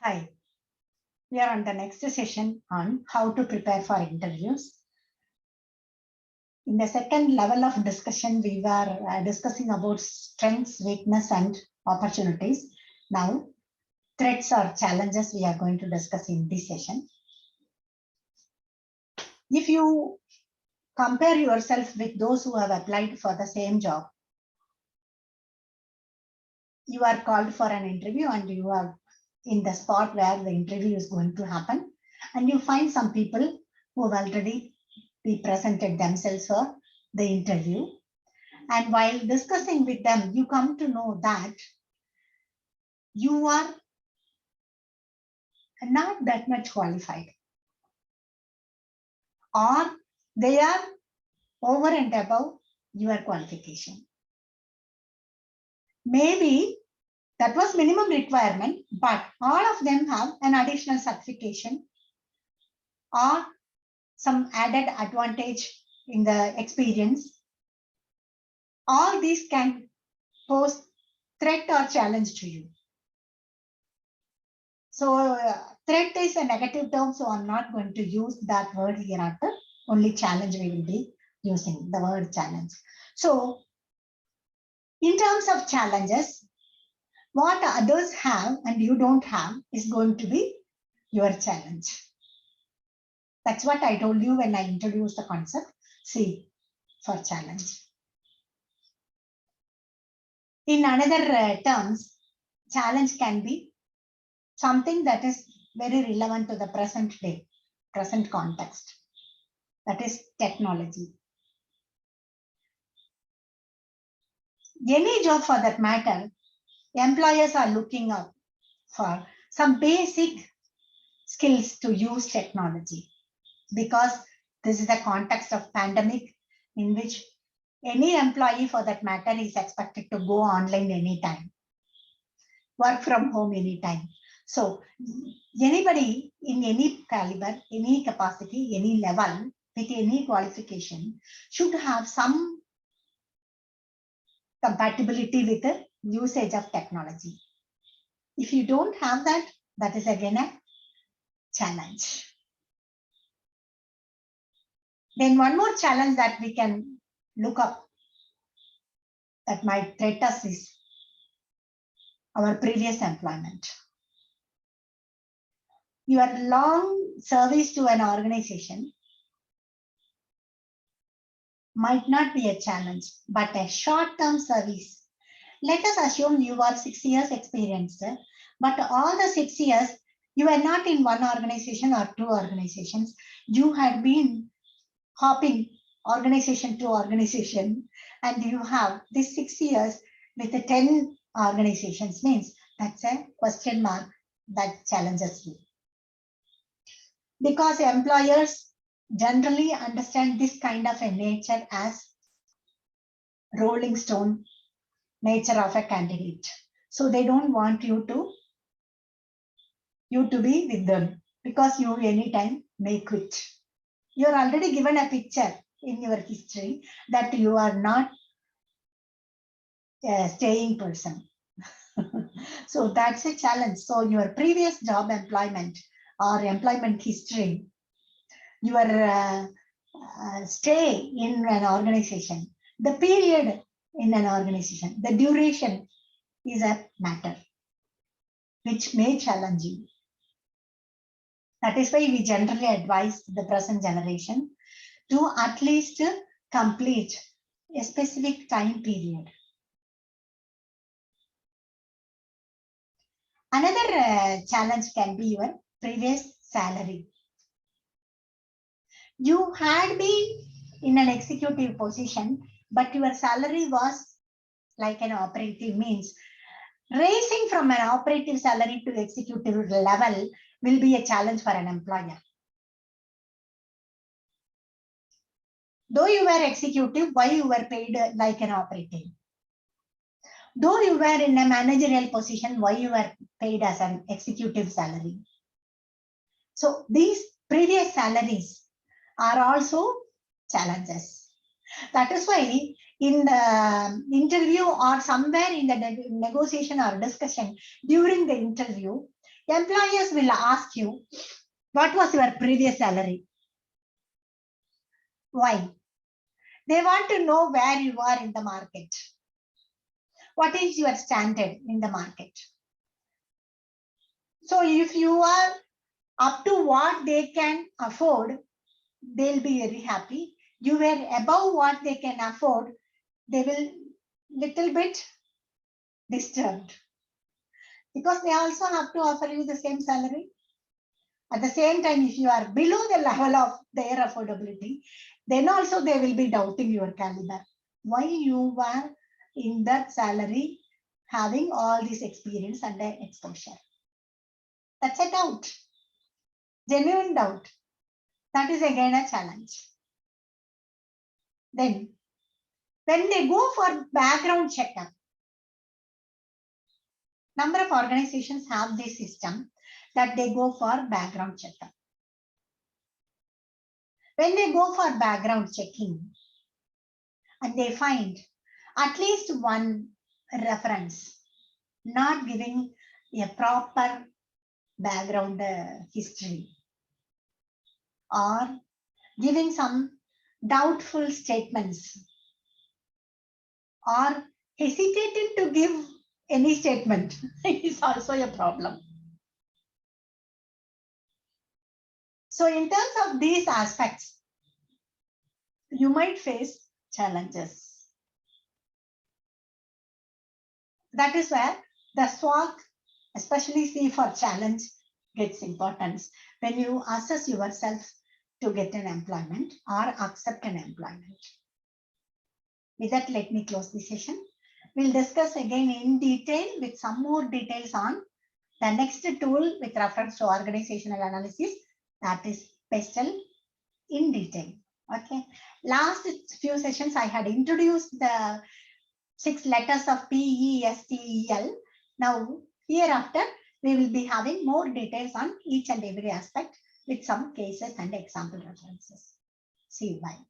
Hi, we are on the next session on how to prepare for interviews. In the second level of discussion, we were discussing about strengths, weakness, and opportunities. Now, threats or challenges we are going to discuss in this session. If you compare yourself with those who have applied for the same job, you are called for an interview and you are in the spot where the interview is going to happen, and you find some people who have already presented themselves for the interview. And while discussing with them, you come to know that you are not that much qualified, or they are over and above your qualification. Maybe that was minimum requirement, but all of them have an additional certification or some added advantage in the experience. All these can pose threat or challenge to you. So threat is a negative term, so I'm not going to use that word hereafter. Only challenge we will be using the word challenge. So in terms of challenges, what others have and you don't have is going to be your challenge. That's what I told you when I introduced the concept, C for challenge. In another terms, challenge can be something that is very relevant to the present day, present context. That is technology. Any job for that matter, employers are looking up for some basic skills to use technology, because this is the context of pandemic in which any employee for that matter is expected to go online anytime, work from home anytime. So anybody in any caliber, any capacity, any level, with any qualification should have some compatibility with the usage of technology. If you don't have that, that is again a challenge. Then one more challenge that we can look up that might threat us is our previous employment. Your long service to an organization might not be a challenge, but a short-term service. Let us assume you are 6 years experienced, but all the 6 years you were not in one organization or two organizations. You had been hopping organization to organization, and you have this 6 years with the 10 organizations, means that's a question mark that challenges you. Because employers generally understand this kind of a nature as rolling stone nature of a candidate. So they don't want you to be with them, because you anytime may quit. You're already given a picture in your history that you are not a staying person. So that's a challenge. So your previous job employment or employment history, your stay in an organization, the period in an organization, the duration is a matter which may challenge you. That is why we generally advise the present generation to at least complete a specific time period. Another challenge can be your previous salary. You had been in an executive position, but your salary was like an operative, means raising from an operative salary to executive level will be a challenge for an employer. Though you were executive, why you were paid like an operative? Though you were in a managerial position, why you were paid as an executive salary? So these previous salaries are also challenges. That is why in the interview or somewhere in the negotiation or discussion during the interview, Employers will ask you, what was your previous salary? Why? They want to know where you are in the market. What is your standard in the market? So if you are up to what they can afford, they'll be very happy. You were above what they can afford, they will little bit disturbed. Because they also have to offer you the same salary. At the same time, if you are below the level of their affordability, then also they will be doubting your caliber. Why you were in that salary having all this experience and exposure? That's a doubt, genuine doubt. That is again a challenge. Then, when they go for background checkup, number of organizations have this system that they go for background checkup. When they go for background checking and they find at least one reference not giving a proper background history or giving some doubtful statements or hesitating to give any statement is also a problem. So in terms of these aspects, you might face challenges. That is where the SWOC, especially C for challenge, gets importance when you assess yourself to get an employment or accept an employment. With that, let me close the session. We'll discuss again in detail with some more details on the next tool with reference to organizational analysis, that is PESTEL, in detail. Okay. Last few sessions, I had introduced the 6 letters of PESTEL. Now, hereafter, we will be having more details on each and every aspect with some cases and example references. See you. Bye.